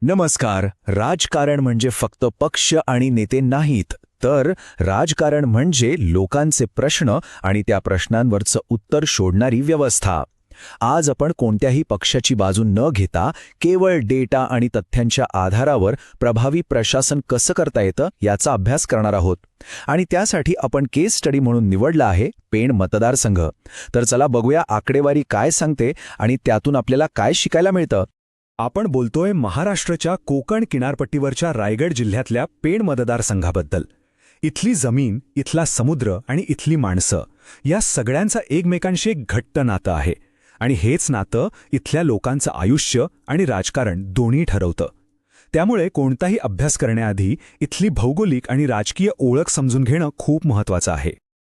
नमस्कार. राजकारण म्हणजे फक्त पक्ष आणि नेते नाहीत, तर राजकारण म्हणजे लोकांचे प्रश्न आणि त्या प्रश्नांवरचं उत्तर शोधणारी व्यवस्था. आज आपण कोणत्याही पक्षाची बाजू न घेता केवळ डेटा आणि तथ्यांच्या आधारावर प्रभावी प्रशासन कसं करता येतं याचा अभ्यास करणार आहोत. आणि त्यासाठी आपण केस स्टडी म्हणून निवडला आहे पेण मतदारसंघ. तर चला बघूया आकडेवारी काय सांगते आणि त्यातून आपल्याला काय शिकायला मिळतं. आपण बोलतोय महाराष्ट्राच्या कोकण किनारपट्टीवरच्या रायगड जिल्ह्यातल्या पेण मतदारसंघाबद्दल. इथली जमीन, इथला समुद्र आणि इथली माणसं या सगळ्यांचं एकमेकांशी एक घट्ट नातं आहे. आणि हेच नातं इथल्या लोकांचं आयुष्य आणि राजकारण दोन्ही ठरवतं. त्यामुळे कोणताही अभ्यास करण्याआधी इथली भौगोलिक आणि राजकीय ओळख समजून घेणं खूप महत्त्वाचं आहे.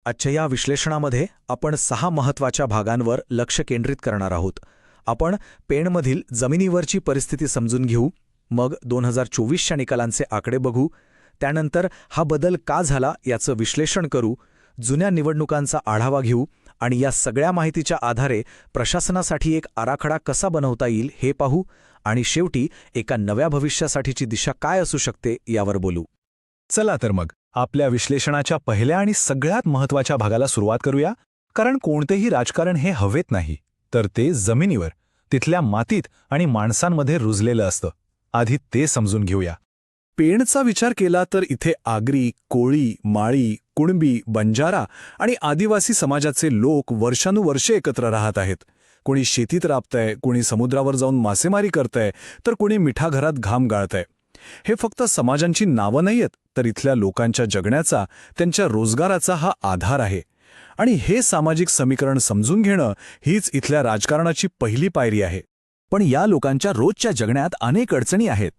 आजच्या या विश्लेषणामध्ये आपण 6 महत्त्वाच्या भागांवर लक्ष केंद्रित करणार आहोत. आपण पेणमधील जमिनीवरची परिस्थिती समजून घेऊ, मग 2024च्या निकालांचे आकडे बघू, त्यानंतर हा बदल का झाला याचं विश्लेषण करू, जुन्या निवडणुकांचा आढावा घेऊ आणि या सगळ्या माहितीच्या आधारे प्रशासनासाठी एक आराखडा कसा बनवता येईल हे पाहू आणि शेवटी एका नव्या भविष्यासाठीची दिशा काय असू शकते यावर बोलू. चला तर मग आपल्या विश्लेषणाच्या पहिल्या आणि सगळ्यात महत्त्वाच्या भागाला सुरुवात करूया. कारण कोणतेही राजकारण हे हवेत नाही, तर ते जमिनीवर, तिथल्या मातीत आणि माणसांमध्ये रुजलेलं असतं. आधी ते समजून घेऊया. पेणचा विचार केला तर इथे आगरी, कोळी, माळी, कुणबी, बंजारा आणि आदिवासी समाजाचे लोक वर्षानुवर्षे एकत्र राहत आहेत. कोणी शेतीत राबतंय, कोणी समुद्रावर जाऊन मासेमारी करतंय, तर कोणी मिठाघरात घाम गाळतंय. हे फक्त समाजांची नावं नाहीयेत, तर इथल्या लोकांच्या जगण्याचा, त्यांच्या रोजगाराचा हा आधार आहे. आणि हे सामाजिक समीकरण समजून घेणं हीच इथल्या राजकारणाची पहिली पायरी आहे. पण या लोकांच्या रोजच्या जगण्यात अनेक अडचणी आहेत.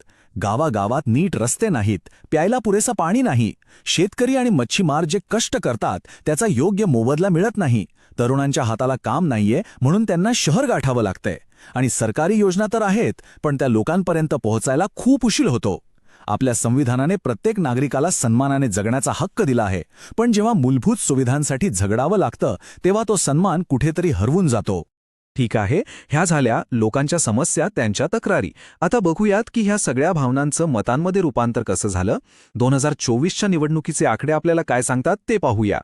गावागावात नीट रस्ते नाहीत, प्यायला पुरेसं पाणी नाही, शेतकरी आणि मच्छीमार जे कष्ट करतात त्याचा योग्य मोबदला मिळत नाही, तरुणांच्या हाताला काम नाहीये म्हणून त्यांना शहर गाठावं लागतंय. आणि सरकारी योजना तर आहेत, पण त्या लोकांपर्यंत पोहोचायला खूप उशीर होतो. आपल्या संविधानाने प्रत्येक नागरिकाला सन्मानाने जगण्याचा हक्क दिला आहे, पण जेव्हा मूलभूत सुविधांसाठी झगडावं लागतं तेव्हा तो सन्मान कुठेतरी हरवून जातो. ठीक आहे, ह्या झाल्या लोकांच्या समस्या, त्यांच्या तक्रारी. आता बघूयात की ह्या सगळ्या भावनांचं मतांमध्ये रूपांतर कसं झालं. 2024च्या निवडणुकीचे आकडे आपल्याला काय सांगतात ते पाहूया.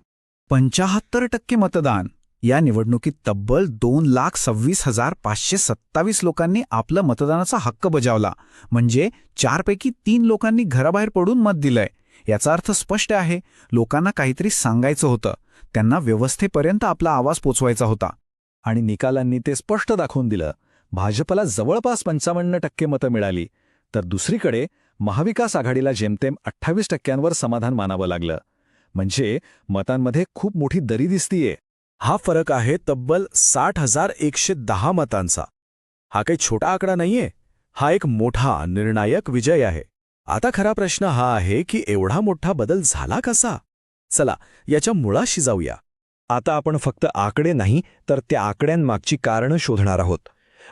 75% मतदान. या निवडणुकीत तब्बल 2,26,527 लोकांनी आपला मतदानाचा हक्क बजावला. म्हणजे 4 पैकी 3 लोकांनी घराबाहेर पडून मत दिलंय. याचा अर्थ स्पष्ट आहे, लोकांना काहीतरी सांगायचं होतं, त्यांना व्यवस्थेपर्यंत आपला आवाज पोचवायचा होता. आणि निकालांनी ते स्पष्ट दाखवून दिलं. भाजपला जवळपास 55% मतं मिळाली, तर दुसरीकडे महाविकास आघाडीला जेमतेम 28%वर समाधान मानावं लागलं. म्हणजे मतांमध्ये खूप मोठी दरी दिसतीये. हा फरक आहे तब्बल 60,110 मतांचा. हा काही छोटा आकडा नाहीये, हा एक मोठा निर्णायक विजय आहे. आता खरा प्रश्न हा आहे की एवढा मोठा बदल झाला कसा? चला याच्या मुळाशी जाऊया. आता आपण फक्त आकडे नाही, तर त्या आकड्यांमागची कारणं शोधणार आहोत.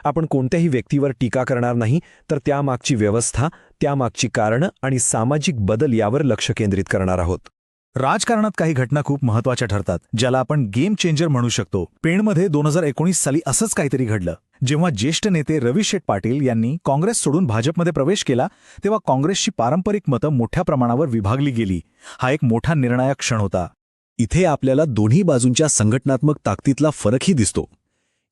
आपण कोणत्याही व्यक्तीवर टीका करणार नाही, तर त्यामागची व्यवस्था, त्यामागची कारणं आणि सामाजिक बदल यावर लक्ष केंद्रित करणार आहोत. राजकारणात काही घटना खूप महत्त्वाच्या ठरतात, ज्याला आपण गेम चेंजर म्हणू शकतो. पेणमध्ये 2019 साली असंच काहीतरी घडलं. जेव्हा ज्येष्ठ नेते रवी शेठ पाटील यांनी काँग्रेस सोडून भाजपमध्ये प्रवेश केला, तेव्हा काँग्रेसची पारंपरिक मतं मोठ्या प्रमाणावर विभागली गेली. हा एक मोठा निर्णायक क्षण होता. इथे आपल्याला दोन्ही बाजूंच्या संघटनात्मक ताकदीतला फरकही दिसतो.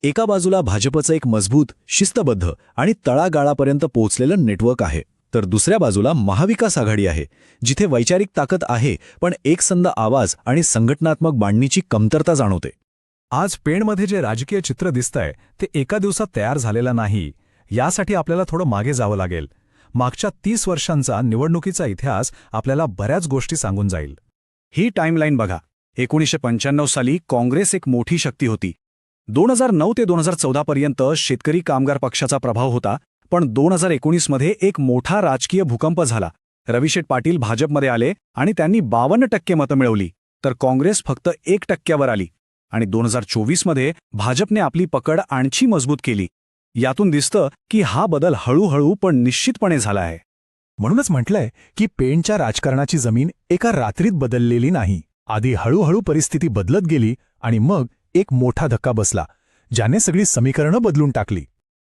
एका बाजूला भाजपचं एक मजबूत, शिस्तबद्ध आणि तळागाळापर्यंत पोहोचलेलं नेटवर्क आहे, तर दुसऱ्या बाजूला महाविकास आघाडी आहे, जिथे वैचारिक ताकद आहे पण एकसंध आवाज आणि संघटनात्मक बांधणीची कमतरता जाणवते. आज पेणमध्ये जे राजकीय चित्र दिसतंय ते एका दिवसात तयार झालेलं नाही. यासाठी आपल्याला थोडं मागे जावं लागेल. मागच्या 30 वर्षांचा निवडणुकीचा इतिहास आपल्याला बऱ्याच गोष्टी सांगून जाईल. ही टाईमलाईन बघा. 1995 साली काँग्रेस एक मोठी शक्ती होती. 2009 ते 2014 पर्यंत शेतकरी कामगार पक्षाचा प्रभाव होता. पण 2019मध्ये एक मोठा राजकीय भूकंप झाला. रवी शेठ पाटील भाजपमध्ये आले आणि त्यांनी 52% मतं मिळवली, तर काँग्रेस फक्त 1%वर आली. आणि 2024मध्ये भाजपने आपली पकड आणखी मजबूत केली. यातून दिसतं की हा बदल हळूहळू पण निश्चितपणे झाला आहे. म्हणूनच म्हटलंय की पेणच्या राजकारणाची जमीन एका रात्रीत बदललेली नाही. आधी हळूहळू परिस्थिती बदलत गेली आणि मग एक मोठा धक्का बसला, ज्याने सगळी समीकरणं बदलून टाकली.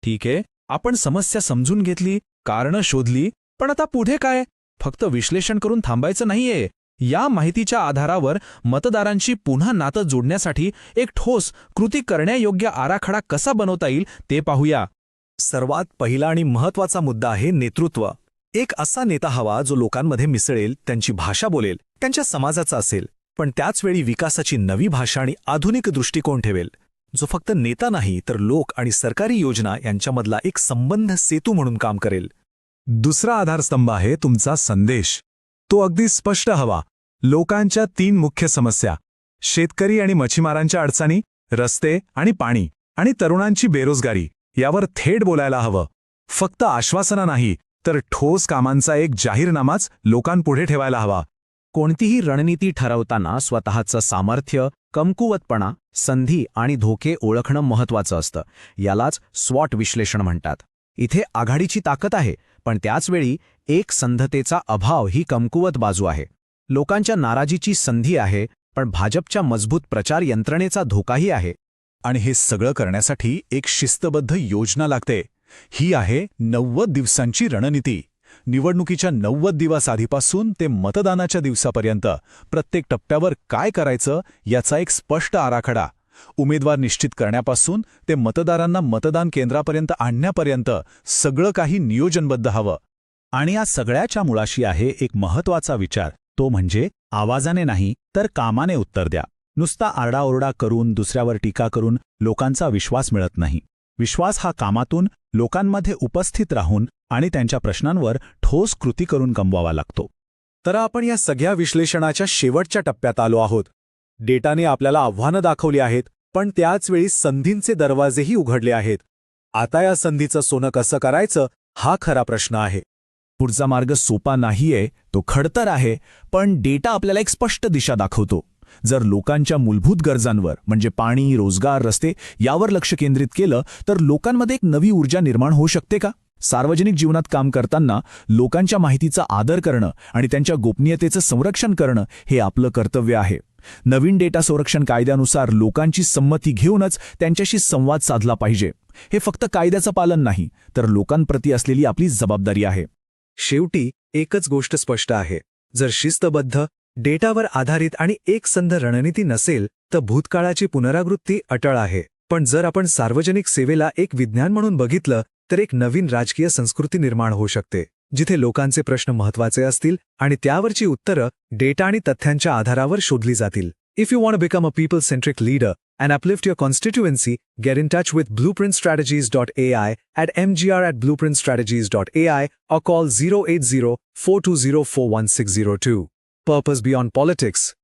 ठीक आहे, आपण समस्या समजून घेतली, कारणं शोधली, पण आता पुढे काय? फक्त विश्लेषण करून थांबायचं नाहीये. या माहितीच्या आधारावर मतदारांशी पुन्हा नातं जोडण्यासाठी एक ठोस, कृती करण्यायोग्य आराखडा कसा बनवता येईल ते पाहूया. सर्वात पहिला आणि महत्त्वाचा मुद्दा आहे नेतृत्व. एक असा नेता हवा जो लोकांमध्ये मिसळेल, त्यांची भाषा बोलेल, त्यांच्या समाजाचा असेल, पण त्याचवेळी विकासाची नवी भाषा आणि आधुनिक दृष्टिकोन ठेवेल, जो फक्त नेता नाही तर लोक आणि सरकारी योजना यांच्यामधला एक संबंध सेतू म्हणून काम करेल. दुसरा आधारस्तंभ आहे तुमचा संदेश. तो अगदी स्पष्ट हवा. लोकांच्या 3 मुख्य समस्या, शेतकरी आणि मच्छीमारांच्या अडचणी, रस्ते आणि पाणी, आणि तरुणांची बेरोजगारी, यावर थेट बोलायला हवं. फक्त आश्वासनं नाही, तर ठोस कामांचा एक जाहीरनामाच लोकांपुढे ठेवायला हवा. कोणतीही रणनीती ठरवताना स्वतःचं सामर्थ्य, कमकुवतपणा, संधी आणि धोके ओळखणं महत्त्वाचं असतं. यालाच स्वॉट विश्लेषण म्हणतात. इथे आघाडीची ताकद आहे, पण त्याचवेळी एकसंधतेचा अभाव ही कमकुवत बाजू आहे. लोकांच्या नाराजीची संधी आहे, पण भाजपच्या मजबूत प्रचार यंत्रणेचा धोकाही आहे. आणि हे सगळं करण्यासाठी एक शिस्तबद्ध योजना लागते. ही आहे 90 दिवसांची रणनीती. निवडणुकीच्या 90 दिवस आधीपासून ते मतदानाच्या दिवसापर्यंत प्रत्येक टप्प्यावर काय करायचं याचा एक स्पष्ट आराखडा. उमेदवार निश्चित करण्यापासून ते मतदारांना मतदान केंद्रापर्यंत आणण्यापर्यंत सगळं काही नियोजनबद्ध हवं. आणि या सगळ्याच्या मुळाशी आहे एक महत्त्वाचा विचार. तो म्हणजे आवाजाने नाही तर कामाने उत्तर द्या. नुसता आरडाओरडा करून, दुसऱ्यावर टीका करून लोकांचा विश्वास मिळत नाही. विश्वास हा कामातून, लोकांमध्ये उपस्थित राहून आणि त्यांच्या प्रश्नांवर ठोस कृती करून कमवावा लागतो. तर आपण या सगळ्या विश्लेषणाच्या शेवटच्या टप्प्यात आलो आहोत. डेटाने आपल्याला आव्हानं दाखवली आहेत, पण त्याचवेळी संधींचे दरवाजेही उघडले आहेत. आता या संधीचं सोनं कसं करायचं हा खरा प्रश्न आहे. पुढचा मार्ग सोपा नाहीये, तो खडतर आहे, पण डेटा आपल्याला एक स्पष्ट दिशा दाखवतो. जर लोकांच्या मूलभूत गरजांवर म्हणजे पाणी, रोजगार, रस्ते यावर लक्ष केंद्रित केलं तर लोकांमध्ये एक नवी ऊर्जा निर्माण होऊ शकते का? सार्वजनिक जीवनात काम करताना लोकांच्या माहितीचा आदर करणं आणि त्यांच्या गोपनीयतेचं संरक्षण करणं हे आपलं कर्तव्य आहे. नवीन डेटा संरक्षण कायद्यानुसार लोकांची संमती घेऊनच त्यांच्याशी संवाद साधला पाहिजे. हे फक्त कायद्याचं पालन नाही, तर लोकांप्रती असलेली आपली जबाबदारी आहे. शेवटी एकच गोष्ट स्पष्ट आहे. जर शिस्तबद्ध, डेटावर आधारित आणि एकसंध रणनीती नसेल तर भूतकाळाची पुनरावृत्ती अटळ आहे. पण जर आपण सार्वजनिक सेवेला एक विज्ञान म्हणून बघितलं तर एक नवीन राजकीय संस्कृती निर्माण होऊ शकते, जिथे लोकांचे प्रश्न महत्त्वाचे असतील आणि त्यावरची उत्तरं डेटा आणि तथ्यांच्या आधारावर शोधली जातील. If you want to become a people centric leader and uplift your constituency, get in touch with blueprintstrategies.ai at mgr@blueprintstrategies.ai or call 080-420-41602. Purpose beyond politics.